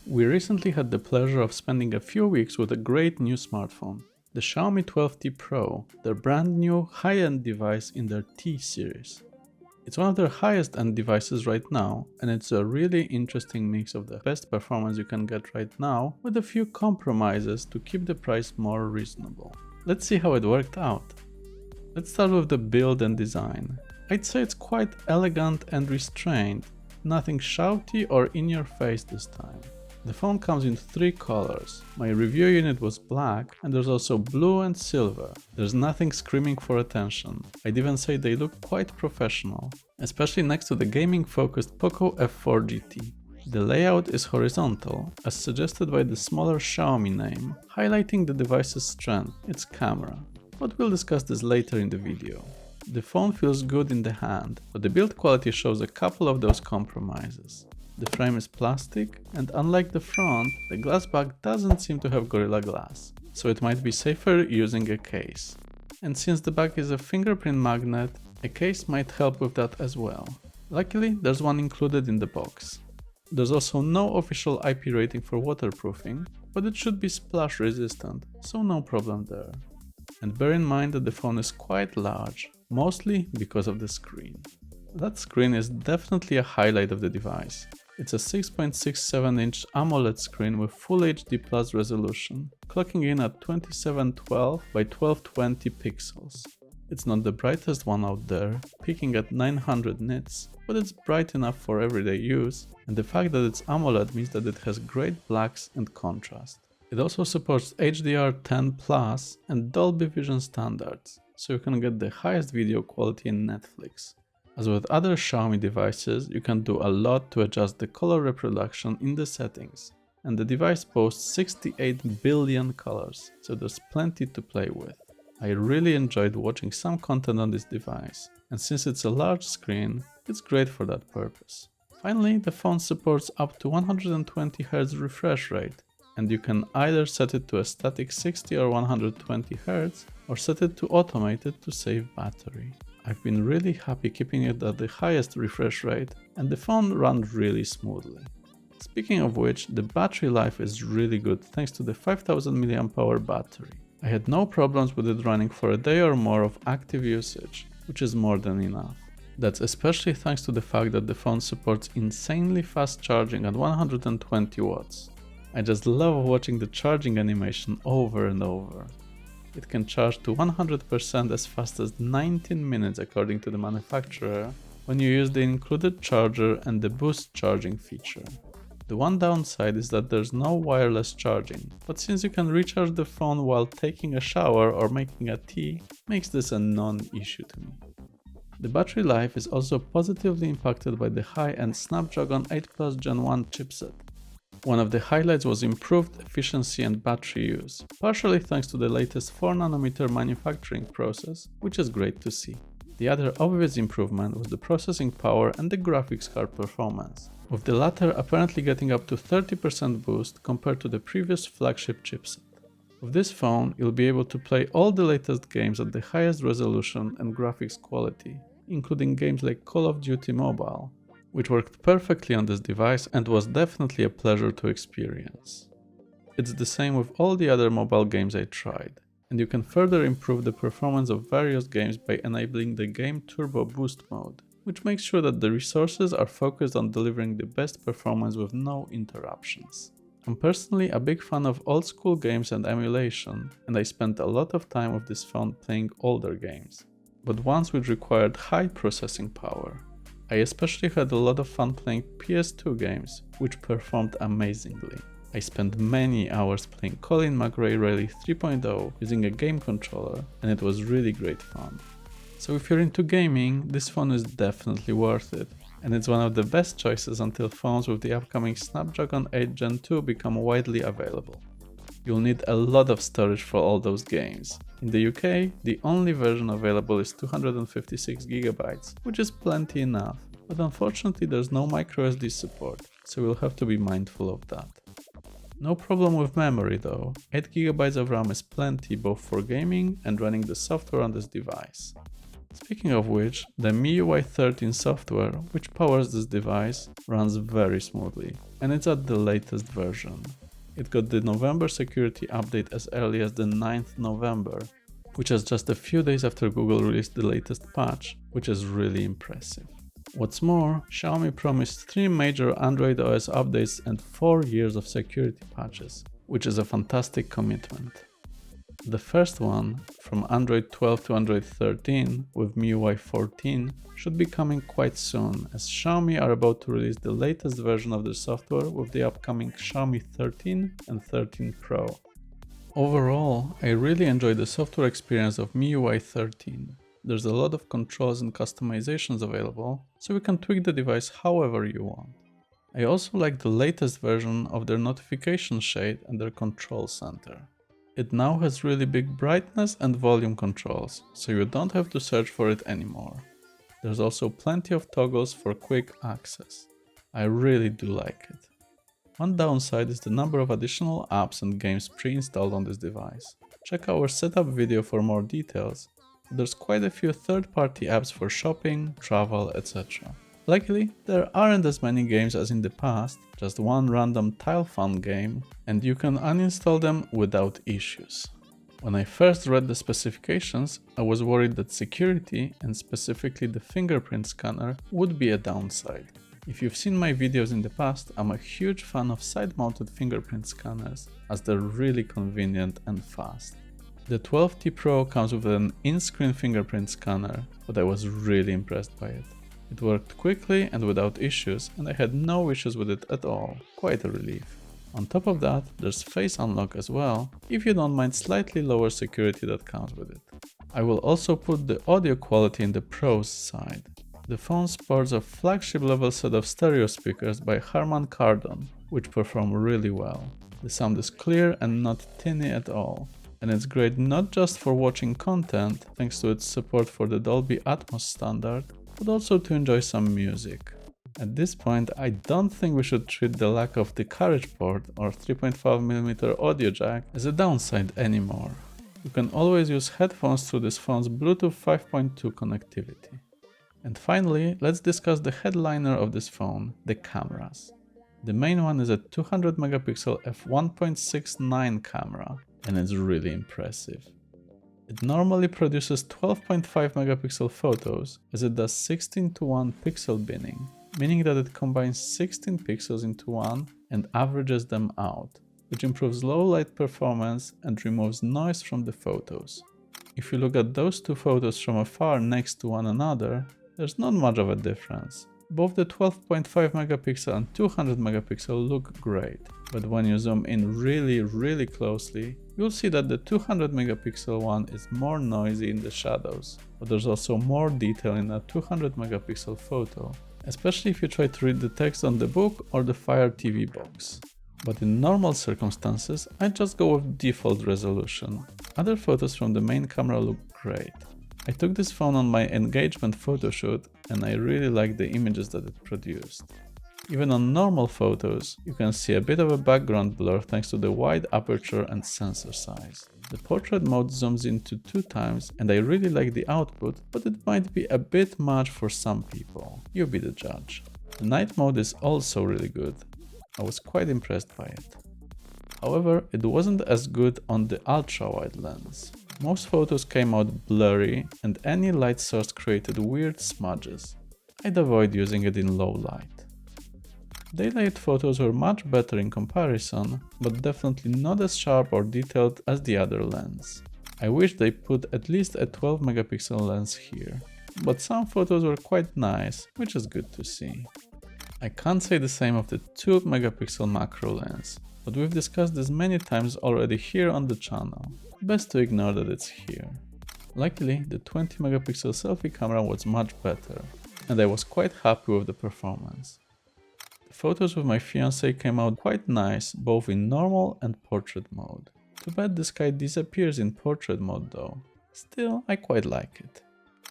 We recently had the pleasure of spending a few weeks with a great new smartphone, the Xiaomi 12T Pro, their brand new high-end device in their T series. It's one of their highest end devices right now, and it's a really interesting mix of the best performance you can get right now with a few compromises to keep the price more reasonable. Let's see how it worked out. Let's start with the build and design. I'd say it's quite elegant and restrained, nothing shouty or in your face this time. The phone comes in 3 colors. My review unit was black, and there's also blue and silver. There's nothing screaming for attention. I'd even say they look quite professional, especially next to the gaming-focused Poco F4 GT. The layout is horizontal, as suggested by the smaller Xiaomi name, highlighting the device's strength, its camera. But we'll discuss this later in the video. The phone feels good in the hand, but the build quality shows a couple of those compromises. The frame is plastic, and unlike the front, the glass back doesn't seem to have Gorilla Glass, so it might be safer using a case. And since the back is a fingerprint magnet, a case might help with that as well. Luckily, there's one included in the box. There's also no official IP rating for waterproofing, but it should be splash resistant, so no problem there. And bear in mind that the phone is quite large, mostly because of the screen. That screen is definitely a highlight of the device. It's a 6.67-inch AMOLED screen with Full HD Plus resolution, clocking in at 2712 by 1220 pixels. It's not the brightest one out there, peaking at 900 nits, but it's bright enough for everyday use, and the fact that it's AMOLED means that it has great blacks and contrast. It also supports HDR10 Plus and Dolby Vision standards, so you can get the highest video quality in Netflix. As with other Xiaomi devices, you can do a lot to adjust the color reproduction in the settings, and the device boasts 68 billion colors, so there's plenty to play with. I really enjoyed watching some content on this device, and since it's a large screen, it's great for that purpose. Finally, the phone supports up to 120Hz refresh rate, and you can either set it to a static 60 or 120Hz, or set it to automated to save battery. I've been really happy keeping it at the highest refresh rate, and the phone runs really smoothly. Speaking of which, the battery life is really good thanks to the 5000 mAh battery. I had no problems with it running for a day or more of active usage, which is more than enough. That's especially thanks to the fact that the phone supports insanely fast charging at 120 watts. I just love watching the charging animation over and over. It can charge to 100% as fast as 19 minutes according to the manufacturer when you use the included charger and the boost charging feature. The one downside is that there's no wireless charging, but since you can recharge the phone while taking a shower or making a tea, makes this a non-issue to me. The battery life is also positively impacted by the high-end Snapdragon 8 Plus Gen 1 chipset. One of the highlights was improved efficiency and battery use, partially thanks to the latest 4nm manufacturing process, which is great to see. The other obvious improvement was the processing power and the graphics card performance, with the latter apparently getting up to 30% boost compared to the previous flagship chipset. With this phone, you'll be able to play all the latest games at the highest resolution and graphics quality, including games like Call of Duty Mobile, which worked perfectly on this device and was definitely a pleasure to experience. It's the same with all the other mobile games I tried, and you can further improve the performance of various games by enabling the Game Turbo Boost mode, which makes sure that the resources are focused on delivering the best performance with no interruptions. I'm personally a big fan of old school games and emulation, and I spent a lot of time with this phone playing older games, but ones which required high processing power. I especially had a lot of fun playing PS2 games, which performed amazingly. I spent many hours playing Colin McRae Rally 3.0 using a game controller, and it was really great fun. So if you're into gaming, this phone is definitely worth it, and it's one of the best choices until phones with the upcoming Snapdragon 8 Gen 2 become widely available. You'll need a lot of storage for all those games. In the UK, the only version available is 256GB, which is plenty enough, but unfortunately there's no microSD support, so you'll have to be mindful of that. No problem with memory though, 8GB of RAM is plenty both for gaming and running the software on this device. Speaking of which, the MIUI 13 software, which powers this device, runs very smoothly, and it's at the latest version. It got the November security update as early as the 9th November, which is just a few days after Google released the latest patch, which is really impressive. What's more, Xiaomi promised 3 major Android OS updates and 4 years of security patches, which is a fantastic commitment. The first one, from Android 12 to Android 13 with MIUI 14, should be coming quite soon, as Xiaomi are about to release the latest version of their software with the upcoming Xiaomi 13 and 13 Pro. Overall, I really enjoyed the software experience of MIUI 13. There's a lot of controls and customizations available, so you can tweak the device however you want. I also like the latest version of their notification shade and their control center. It now has really big brightness and volume controls, so you don't have to search for it anymore. There's also plenty of toggles for quick access. I really do like it. One downside is the number of additional apps and games pre-installed on this device. Check our setup video for more details. There's quite a few third-party apps for shopping, travel, etc. Luckily, there aren't as many games as in the past, just one random tile fun game, and you can uninstall them without issues. When I first read the specifications, I was worried that security, and specifically the fingerprint scanner, would be a downside. If you've seen my videos in the past, I'm a huge fan of side-mounted fingerprint scanners, as they're really convenient and fast. The 12T Pro comes with an in-screen fingerprint scanner, but I was really impressed by it. It worked quickly and without issues, and I had no issues with it at all. Quite a relief. On top of that, there's face unlock as well, if you don't mind slightly lower security that comes with it. I will also put the audio quality in the pros side. The phone sports a flagship level set of stereo speakers by Harman Kardon, which perform really well. The sound is clear and not tinny at all. And it's great not just for watching content, thanks to its support for the Dolby Atmos standard, but also to enjoy some music. At this point, I don't think we should treat the lack of the carriage port or 3.5mm audio jack as a downside anymore. You can always use headphones through this phone's Bluetooth 5.2 connectivity. And finally, let's discuss the headliner of this phone, the cameras. The main one is a 200 megapixel f1.69 camera, and it's really impressive. It normally produces 12.5 megapixel photos, as it does 16:1 pixel binning, meaning that it combines 16 pixels into one and averages them out, which improves low light performance and removes noise from the photos. If you look at those two photos from afar next to one another, there's not much of a difference. Both the 12.5 megapixel and 200 megapixel look great, but when you zoom in really closely, you'll see that the 200 megapixel one is more noisy in the shadows, but there's also more detail in a 200 megapixel photo, especially if you try to read the text on the book or the Fire TV box. But in normal circumstances, I just go with default resolution. Other photos from the main camera look great. I took this phone on my engagement photo shoot and I really like the images that it produced. Even on normal photos, you can see a bit of a background blur thanks to the wide aperture and sensor size. The portrait mode zooms into 2 times and I really like the output, but it might be a bit much for some people. You be the judge. The night mode is also really good. I was quite impressed by it. However, it wasn't as good on the ultra-wide lens. Most photos came out blurry and any light source created weird smudges. I'd avoid using it in low light. Daylight photos were much better in comparison, but definitely not as sharp or detailed as the other lens. I wish they put at least a 12 megapixel lens here, but some photos were quite nice, which is good to see. I can't say the same of the 2 megapixel macro lens, but we've discussed this many times already here on the channel. Best to ignore that it's here. Luckily, the 20 megapixel selfie camera was much better, and I was quite happy with the performance. The photos with my fiancée came out quite nice, both in normal and portrait mode. Too bad the sky disappears in portrait mode though. Still, I quite like it.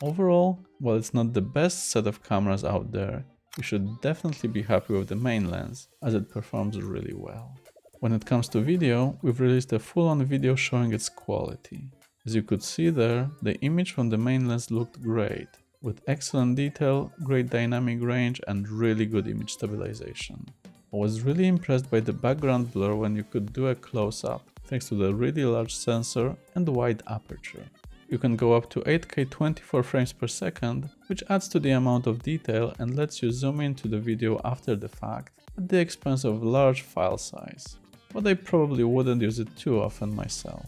Overall, while it's not the best set of cameras out there, you should definitely be happy with the main lens, as it performs really well. When it comes to video, we've released a full-on video showing its quality. As you could see there, the image from the main lens looked great, with excellent detail, great dynamic range and really good image stabilization. I was really impressed by the background blur when you could do a close-up, thanks to the really large sensor and wide aperture. You can go up to 8K 24 frames per second, which adds to the amount of detail and lets you zoom into the video after the fact, at the expense of large file size. But I probably wouldn't use it too often myself.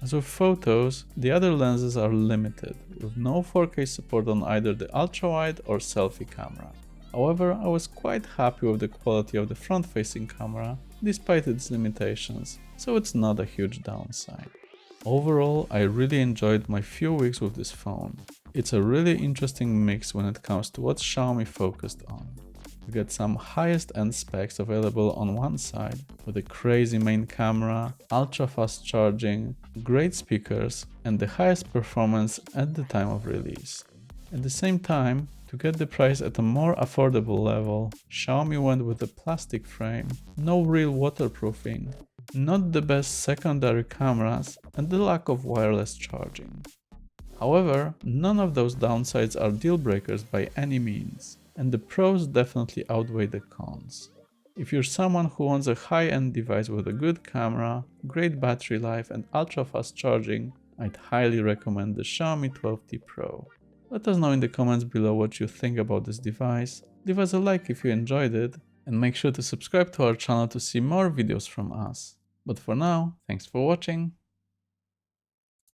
As with photos, the other lenses are limited, with no 4K support on either the ultra-wide or selfie camera. However, I was quite happy with the quality of the front-facing camera, despite its limitations, so it's not a huge downside. Overall, I really enjoyed my few weeks with this phone. It's a really interesting mix when it comes to what Xiaomi focused on. You get some highest end specs available on one side, with a crazy main camera, ultra fast charging, great speakers, and the highest performance at the time of release. At the same time, to get the price at a more affordable level, Xiaomi went with a plastic frame, no real waterproofing, not the best secondary cameras, and the lack of wireless charging. However, none of those downsides are deal breakers by any means, and the pros definitely outweigh the cons. If you're someone who wants a high-end device with a good camera, great battery life and ultra-fast charging, I'd highly recommend the Xiaomi 12T Pro. Let us know in the comments below what you think about this device, leave us a like if you enjoyed it, and make sure to subscribe to our channel to see more videos from us. But for now, thanks for watching.